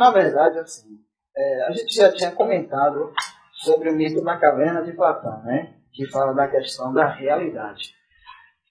Na verdade, assim, a gente já tinha comentado sobre o mito da caverna de Platão, né? Que fala da questão da realidade.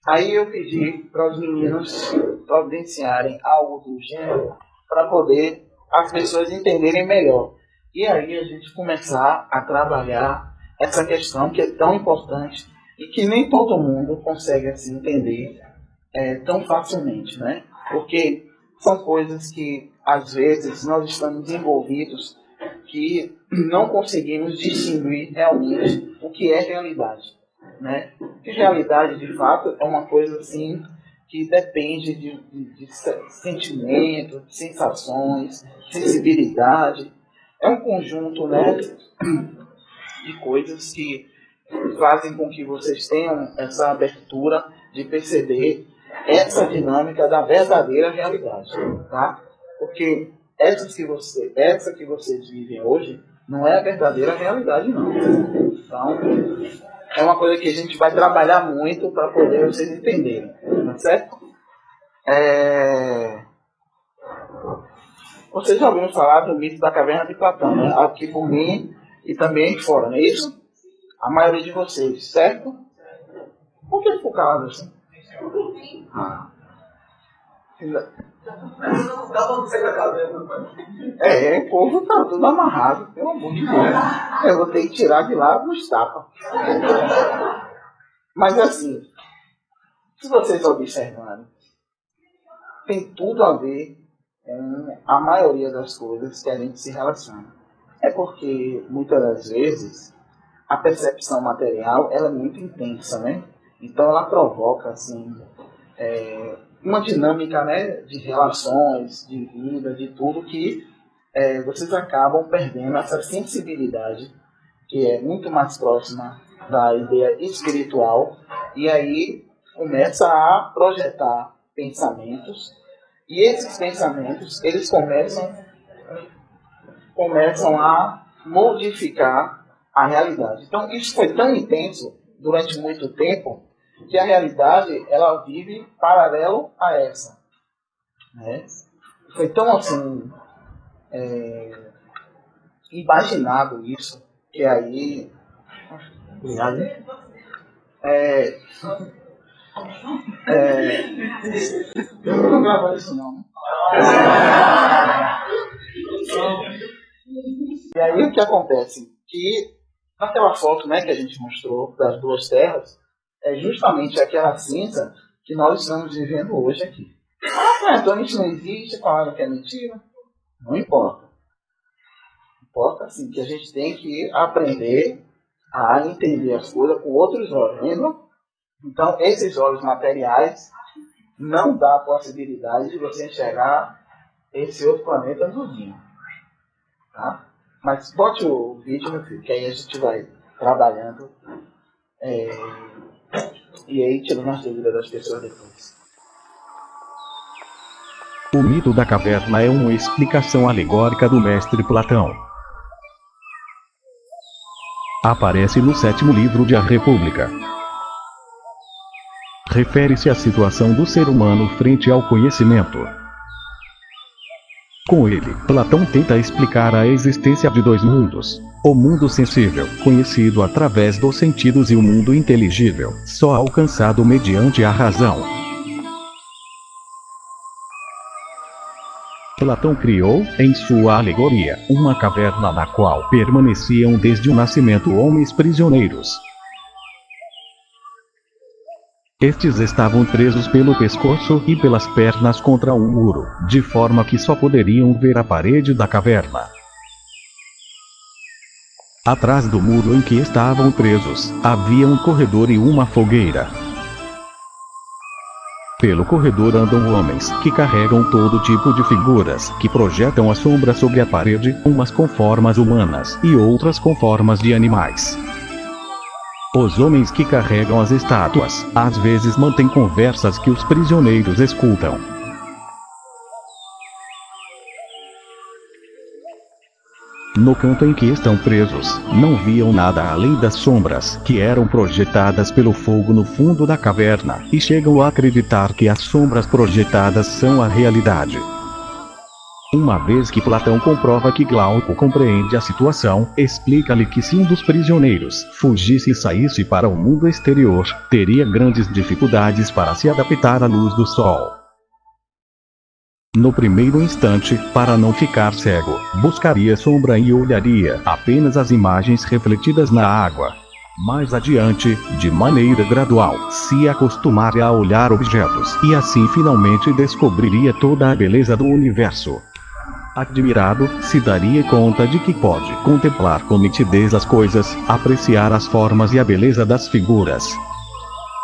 Aí eu pedi para os meninos providenciarem algo do gênero para poder as pessoas entenderem melhor. E aí a gente começar a trabalhar essa questão que é tão importante e que nem todo mundo consegue assim, entender tão facilmente, né? Porque são coisas que às vezes nós estamos envolvidos que não conseguimos distinguir realmente o que é realidade, né? Porque realidade, de fato, é uma coisa assim que depende de sentimento, de sensações, sensibilidade. É um conjunto, né, de coisas que fazem com que vocês tenham essa abertura de perceber essa dinâmica da verdadeira realidade, tá? Porque essa que vocês vivem hoje não é a verdadeira realidade, não. Então, é uma coisa que a gente vai trabalhar muito para poder vocês entenderem, tá certo? Vocês já ouviram falar do mito da caverna de Platão, né? Aqui por mim e também fora, não é isso? A maioria de vocês, certo? Por que ficou calado assim? O povo tá tudo amarrado, pelo amor de Deus. Eu vou ter que tirar de lá os tapas. Mas assim, se vocês observarem, tem tudo a ver com a maioria das coisas que a gente se relaciona. É porque, muitas das vezes, a percepção material ela é muito intensa, né? Então ela provoca, assim, uma dinâmica, né, de relações, de vida, de tudo que vocês acabam perdendo essa sensibilidade, que é muito mais próxima da ideia espiritual, e aí começa a projetar pensamentos, e esses pensamentos, eles começam a modificar a realidade. Então, isso foi tão intenso durante muito tempo que a realidade ela vive paralelo a essa, né? Foi tão assim imaginado isso que aí eu não vou gravar isso não, né? E aí o que acontece? Que naquela foto, né, que a gente mostrou das duas terras, é justamente aquela cinza que nós estamos vivendo hoje aqui. Então isso não existe, falaram que é mentira. Não importa. Importa assim que a gente tem que aprender a entender as coisas com outros olhos, lembram? Então esses olhos materiais não dá a possibilidade de você enxergar esse outro planeta azulzinho. Tá? Mas bote o vídeo, meu filho, que aí a gente vai trabalhando e aí tirando as dúvidas das pessoas depois. O mito da caverna é uma explicação alegórica do mestre Platão. Aparece no 7º livro de A República. Refere-se à situação do ser humano frente ao conhecimento. Com ele, Platão tenta explicar a existência de dois mundos. O mundo sensível, conhecido através dos sentidos, e o mundo inteligível, só alcançado mediante a razão. Platão criou, em sua alegoria, uma caverna na qual permaneciam desde o nascimento homens prisioneiros. Estes estavam presos pelo pescoço e pelas pernas contra um muro, de forma que só poderiam ver a parede da caverna. Atrás do muro em que estavam presos, havia um corredor e uma fogueira. Pelo corredor andam homens, que carregam todo tipo de figuras, que projetam a sombra sobre a parede, umas com formas humanas, e outras com formas de animais. Os homens que carregam as estátuas, às vezes mantêm conversas que os prisioneiros escutam. No canto em que estão presos, não viam nada além das sombras, que eram projetadas pelo fogo no fundo da caverna, e chegam a acreditar que as sombras projetadas são a realidade. Uma vez que Platão comprova que Glauco compreende a situação, explica-lhe que se um dos prisioneiros fugisse e saísse para o mundo exterior, teria grandes dificuldades para se adaptar à luz do sol. No primeiro instante, para não ficar cego, buscaria sombra e olharia apenas as imagens refletidas na água. Mais adiante, de maneira gradual, se acostumaria a olhar objetos e assim finalmente descobriria toda a beleza do universo. Admirado, se daria conta de que pode contemplar com nitidez as coisas, apreciar as formas e a beleza das figuras.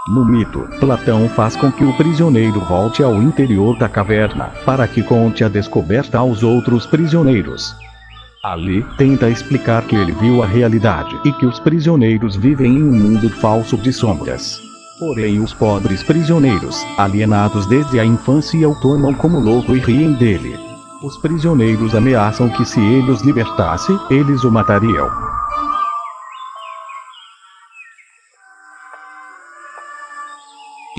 No mito, Platão faz com que o prisioneiro volte ao interior da caverna, para que conte a descoberta aos outros prisioneiros. Ali, tenta explicar que ele viu a realidade e que os prisioneiros vivem em um mundo falso de sombras. Porém, os pobres prisioneiros, alienados desde a infância, o tomam como louco e riem dele. Os prisioneiros ameaçam que se ele os libertasse, eles o matariam.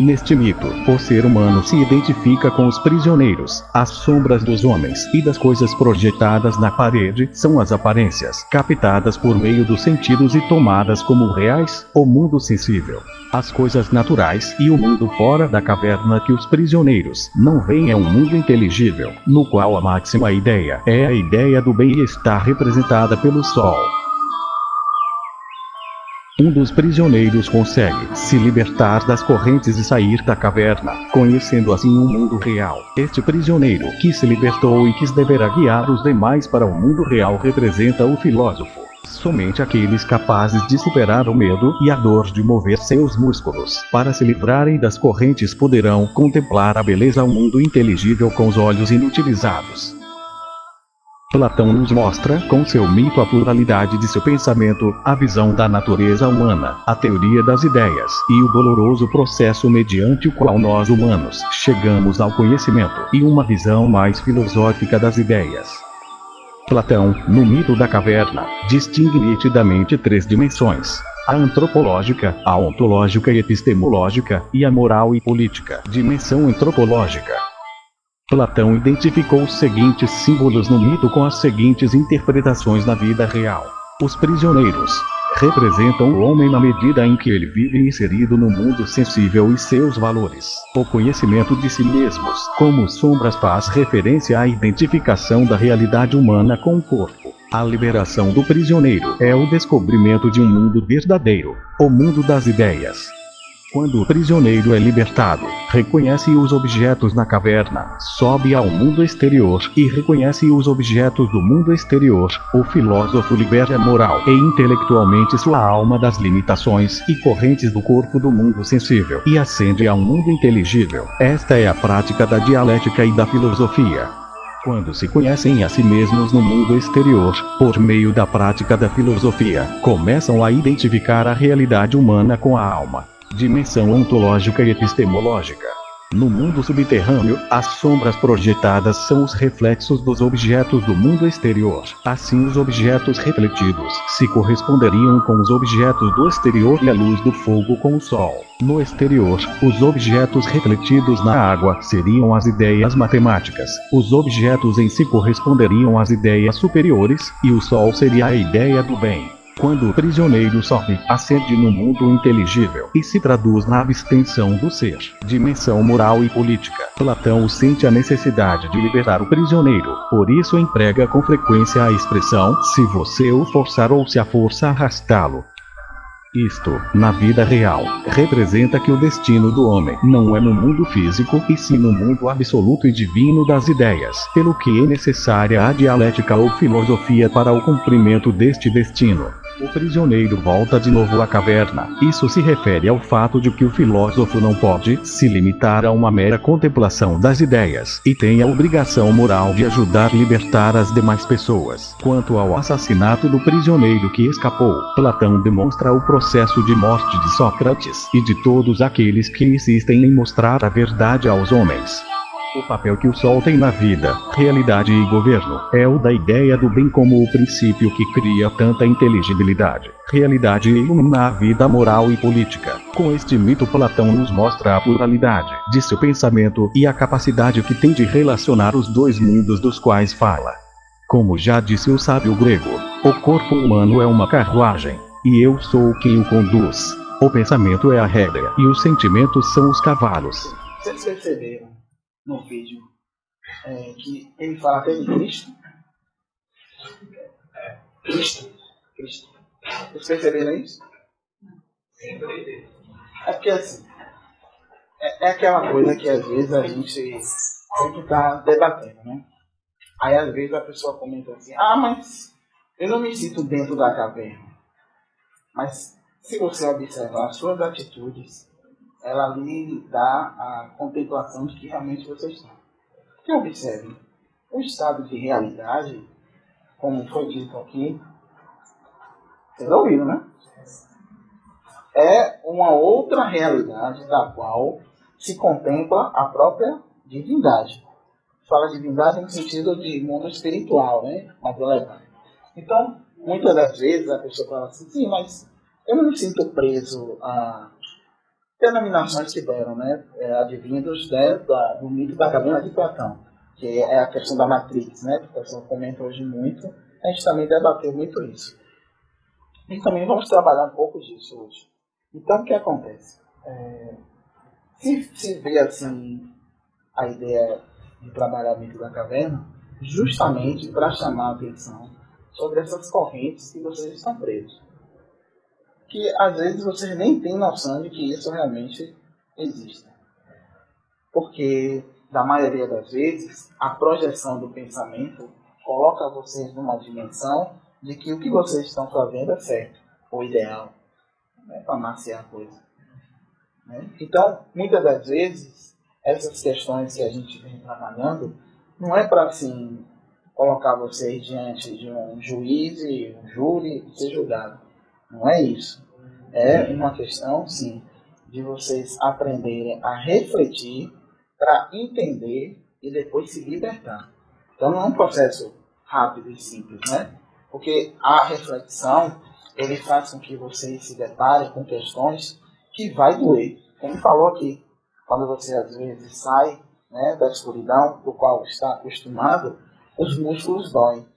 Neste mito, o ser humano se identifica com os prisioneiros. As sombras dos homens e das coisas projetadas na parede são as aparências, captadas por meio dos sentidos e tomadas como reais, o mundo sensível. As coisas naturais e o mundo fora da caverna que os prisioneiros não veem é um mundo inteligível, no qual a máxima ideia é a ideia do bem e está representada pelo sol. Um dos prisioneiros consegue se libertar das correntes e sair da caverna, conhecendo assim um mundo real. Este prisioneiro, que se libertou e que deverá guiar os demais para o mundo real, representa o filósofo. Somente aqueles capazes de superar o medo e a dor de mover seus músculos para se livrarem das correntes poderão contemplar a beleza do mundo inteligível com os olhos inutilizados. Platão nos mostra, com seu mito, a pluralidade de seu pensamento, a visão da natureza humana, a teoria das ideias e o doloroso processo mediante o qual nós humanos chegamos ao conhecimento e uma visão mais filosófica das ideias. Platão, no mito da caverna, distingue nitidamente três dimensões: a antropológica, a ontológica e epistemológica, e a moral e política. Dimensão antropológica. Platão identificou os seguintes símbolos no mito com as seguintes interpretações na vida real. Os prisioneiros representam o homem na medida em que ele vive inserido no mundo sensível e seus valores. O conhecimento de si mesmos, como sombras, faz referência à identificação da realidade humana com o corpo. A liberação do prisioneiro é o descobrimento de um mundo verdadeiro, o mundo das ideias. Quando o prisioneiro é libertado, reconhece os objetos na caverna, sobe ao mundo exterior e reconhece os objetos do mundo exterior. O filósofo libera moral e intelectualmente sua alma das limitações e correntes do corpo do mundo sensível e ascende a um mundo inteligível. Esta é a prática da dialética e da filosofia. Quando se conhecem a si mesmos no mundo exterior, por meio da prática da filosofia, começam a identificar a realidade humana com a alma. Dimensão ontológica e epistemológica. No mundo subterrâneo, as sombras projetadas são os reflexos dos objetos do mundo exterior. Assim, os objetos refletidos se corresponderiam com os objetos do exterior e a luz do fogo com o sol. No exterior, os objetos refletidos na água seriam as ideias matemáticas. Os objetos em si corresponderiam às ideias superiores, e o sol seria a ideia do bem. Quando o prisioneiro sobe, ascende no mundo inteligível e se traduz na abstenção do ser. Dimensão moral e política. Platão sente a necessidade de libertar o prisioneiro, por isso emprega com frequência a expressão "se você o forçar ou se a força arrastá-lo". Isto, na vida real, representa que o destino do homem não é no mundo físico, e sim no mundo absoluto e divino das ideias, pelo que é necessária a dialética ou filosofia para o cumprimento deste destino. O prisioneiro volta de novo à caverna. Isso se refere ao fato de que o filósofo não pode se limitar a uma mera contemplação das ideias, e tem a obrigação moral de ajudar a libertar as demais pessoas. Quanto ao assassinato do prisioneiro que escapou, Platão demonstra o processo de morte de Sócrates e de todos aqueles que insistem em mostrar a verdade aos homens. O papel que o Sol tem na vida, realidade e governo é o da ideia do bem como o princípio que cria tanta inteligibilidade, realidade e ilumina a vida moral e política. Com este mito, Platão nos mostra a pluralidade de seu pensamento e a capacidade que tem de relacionar os dois mundos dos quais fala. Como já disse o sábio grego, o corpo humano é uma carruagem, e eu sou quem o conduz. O pensamento é a rédea e os sentimentos são os cavalos. Vocês perceberam no vídeo que ele fala até de Cristo? Cristo. Vocês perceberam isso? É porque assim, é aquela coisa que às vezes a gente sempre está debatendo, né? Aí às vezes a pessoa comenta assim, mas eu não me sinto dentro da caverna. Mas se você observar as suas atitudes, ela lhe dá a contemplação de que realmente você está. Porque observe, o estado de realidade, como foi dito aqui, vocês ouviram, né? É uma outra realidade da qual se contempla a própria divindade. Fala divindade no sentido de mundo espiritual, né? Mais elevado. Então, muitas das vezes a pessoa fala assim, sim, mas eu não me sinto preso a denominações que deram, né? Advindos do mito da caverna de Platão, que é a questão da Matrix, né? Que o pessoal comenta hoje muito. A gente também debateu muito isso. E também vamos trabalhar um pouco disso hoje. Então, o que acontece? Se vê assim a ideia de trabalhar o mito da caverna, justamente para chamar a atenção sobre essas correntes que vocês estão presos. Que às vezes vocês nem têm noção de que isso realmente existe. Porque, da maioria das vezes, a projeção do pensamento coloca vocês numa dimensão de que o que vocês estão fazendo é certo, ou ideal, né, para nascer a coisa. Né? Então, muitas das vezes, essas questões que a gente vem trabalhando, não é para assim, colocar vocês diante de um juiz e um júri e ser julgado. Não é isso. É uma questão, sim, de vocês aprenderem a refletir para entender e depois se libertar. Então não é um processo rápido e simples, né? Porque a reflexão, ele faz com que vocês se deparem com questões que vai doer. Como falou aqui, quando você às vezes sai, né, da escuridão, do qual está acostumado, os músculos doem.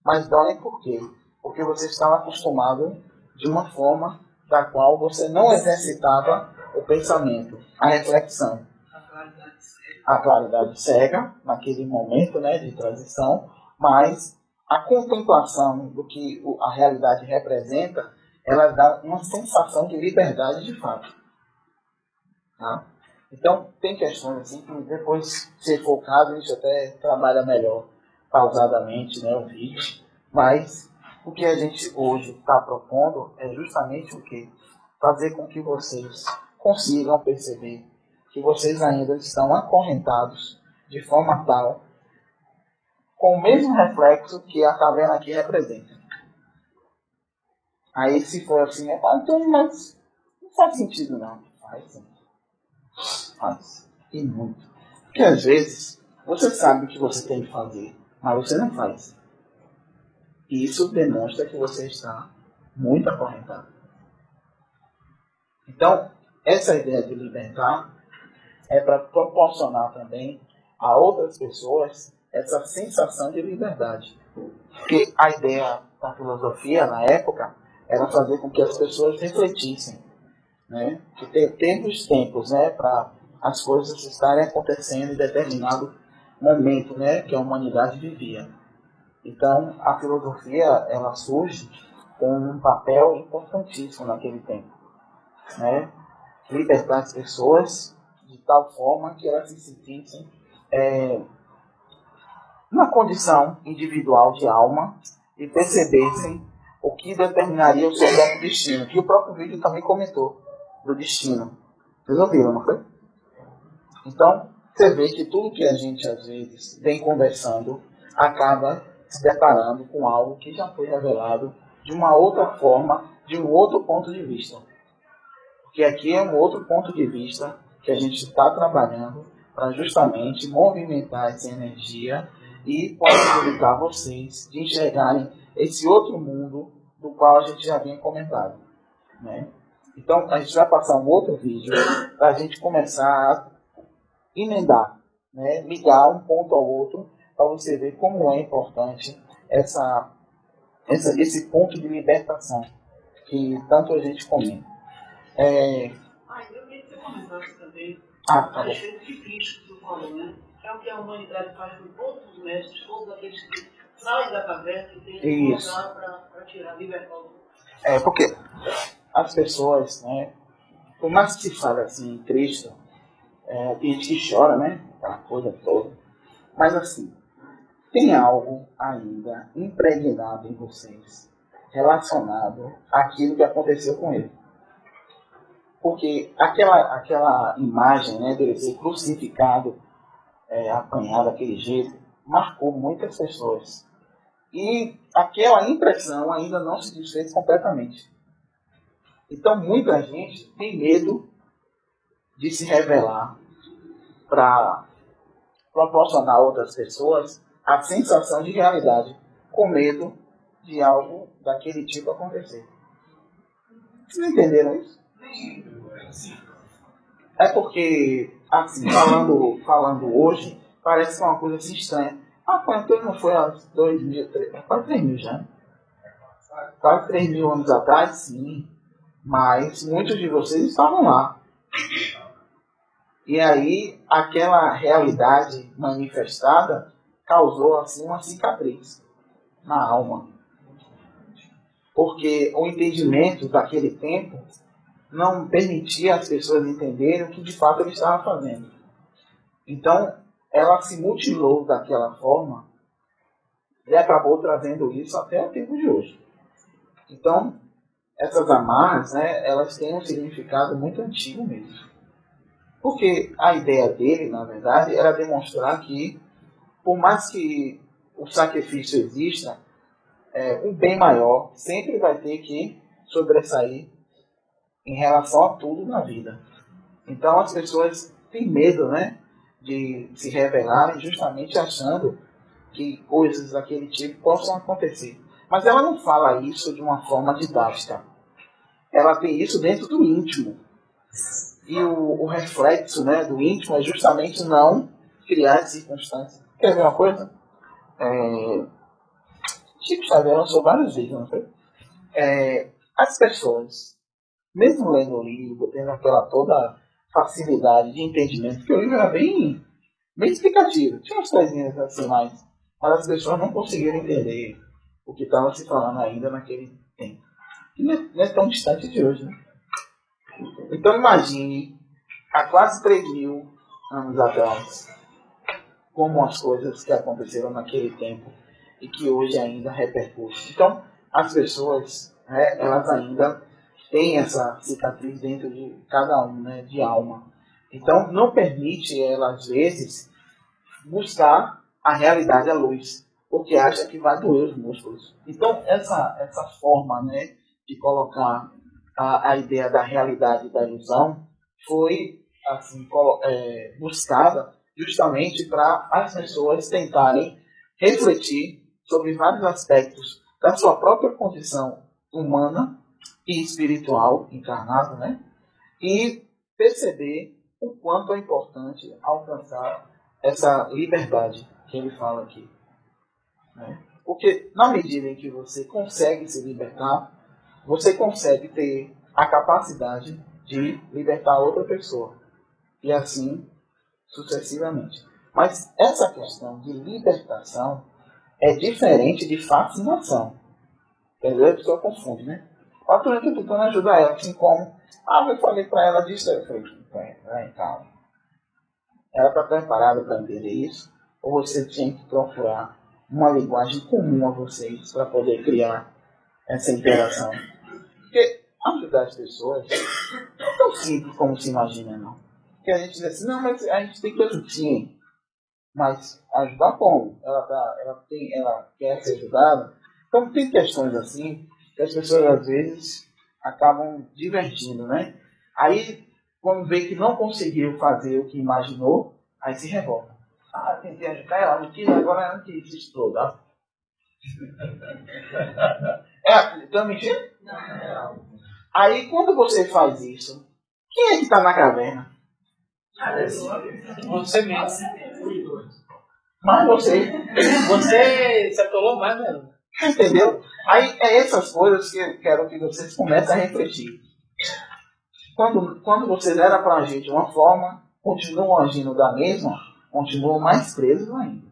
Mas doem por quê? Porque você estava acostumado de uma forma da qual você não exercitava o pensamento, a reflexão. A claridade cega, naquele momento, né, de transição, mas a contemplação do que a realidade representa, ela dá uma sensação de liberdade de fato. Tá? Então, tem questões assim que depois, se for o caso, a gente até trabalha melhor, pausadamente, né, o vídeo, mas o que a gente hoje está propondo é justamente o quê? Fazer com que vocês consigam perceber que vocês ainda estão acorrentados de forma tal, com o mesmo reflexo que a caverna aqui representa. Aí se for assim, então, mas não faz sentido não. Faz sim. Faz. E muito. Porque às vezes você sabe o que você tem que fazer, mas você não faz. E isso demonstra que você está muito acorrentado. Então, essa ideia de libertar é para proporcionar também a outras pessoas essa sensação de liberdade. Porque a ideia da filosofia, na época, era fazer com que as pessoas refletissem. Né? Que tempos, né, para as coisas estarem acontecendo em determinado momento, né, que a humanidade vivia. Então, a filosofia, ela surge com um papel importantíssimo naquele tempo. Né? Libertar as pessoas de tal forma que elas se sentissem na condição individual de alma e percebessem o que determinaria o seu próprio destino. Que o próprio vídeo também comentou do destino. Vocês ouviram, não foi? Então, você vê que tudo que a gente às vezes vem conversando acaba se deparando com algo que já foi revelado de uma outra forma, de um outro ponto de vista. Porque aqui é um outro ponto de vista que a gente está trabalhando para justamente movimentar essa energia e possibilitar vocês de enxergarem esse outro mundo do qual a gente já havia comentado, né? Então, a gente vai passar um outro vídeo para a gente começar a emendar, né? Ligar um ponto ao outro para você ver como é importante esse ponto de libertação que tanto a gente comenta. Eu queria que você comentasse também Tá a bom. respeito de Cristo que tu falou, né? É o que a humanidade faz com todos os mestres, todos aqueles que saem da caverna e tem que voltar para tirar, libertar o mundo. Porque as pessoas, né, por mais que se fale assim em Cristo, tem gente que chora, né? Aquela coisa toda. Mas assim, tem algo ainda impregnado em vocês relacionado àquilo que aconteceu com ele. Porque aquela imagem, né, dele ser crucificado, apanhado daquele jeito, marcou muitas pessoas. E aquela impressão ainda não se desfez completamente. Então muita gente tem medo de se revelar para proporcionar a outras pessoas a sensação de realidade, com medo de algo daquele tipo acontecer. Vocês entenderam isso? É porque, assim, falando hoje, parece que é uma coisa assim estranha. Quando não foi há 2.000, quase 3.000 já. Quase 3.000 anos atrás, sim. Mas muitos de vocês estavam lá. E aí, aquela realidade manifestada causou assim uma cicatriz na alma. Porque o entendimento daquele tempo não permitia as pessoas entenderem o que de fato ele estava fazendo. Então, ela se mutilou daquela forma e acabou trazendo isso até o tempo de hoje. Então, essas amarras, né, elas têm um significado muito antigo mesmo. Porque a ideia dele, na verdade, era demonstrar que, por mais que o sacrifício exista, um bem maior sempre vai ter que sobressair em relação a tudo na vida. Então as pessoas têm medo, né, de se revelarem justamente achando que coisas daquele tipo possam acontecer. Mas ela não fala isso de uma forma didática. Ela tem isso dentro do íntimo. E o reflexo, né, do íntimo é justamente não criar circunstâncias. Quer ver uma coisa? Chico Xavier lançou vários vídeos, não foi? As pessoas, mesmo lendo o livro, tendo aquela toda facilidade de entendimento, porque o livro era bem explicativo, tinha umas coisinhas assim mais, mas as pessoas não conseguiram entender o que estava se falando ainda naquele tempo. E não é tão distante de hoje, né? Então imagine, há quase 3.000 anos atrás, como as coisas que aconteceram naquele tempo e que hoje ainda repercutem. Então, as pessoas, elas ainda têm essa cicatriz dentro de cada um, né, de alma. Então, não permite ela, às vezes, buscar a realidade à luz, porque acha que vai doer os músculos. Então, essa forma, né, de colocar a ideia da realidade e da ilusão foi assim, buscada justamente para as pessoas tentarem refletir sobre vários aspectos da sua própria condição humana e espiritual encarnada, né? E perceber o quanto é importante alcançar essa liberdade que ele fala aqui, né? Porque na medida em que você consegue se libertar, você consegue ter a capacidade de libertar outra pessoa. E assim sucessivamente. Mas essa questão de libertação é diferente de fascinação. Entendeu? A pessoa confunde, né? A turma que eu estou tentando ajudar ela, assim como, eu falei para ela disso, eu falei, calma. Ela está preparada para entender isso? Ou você tinha que procurar uma linguagem comum a vocês para poder criar essa interação? Porque ajudar as pessoas não é tão simples como se imagina, não. Porque a gente diz assim, não, mas a gente tem que ajudar. Mas ajudar como? Ela quer ser ajudada? Então tem questões assim que as pessoas às vezes acabam divergindo, né? Aí, quando vê que não conseguiu fazer o que imaginou, Aí se revolta. Ah, tentei ajudar ela, não quis, agora ela não quis, se exploda. Estou mentindo? Não. Aí quando você faz isso, quem é que está na caverna? Você mesmo. Mas você. Você se atolou mais, né? Entendeu? Aí é essas coisas que eu quero que vocês comecem a refletir. Quando vocês eram para a gente de uma forma, continuam agindo da mesma, continuam mais presos ainda.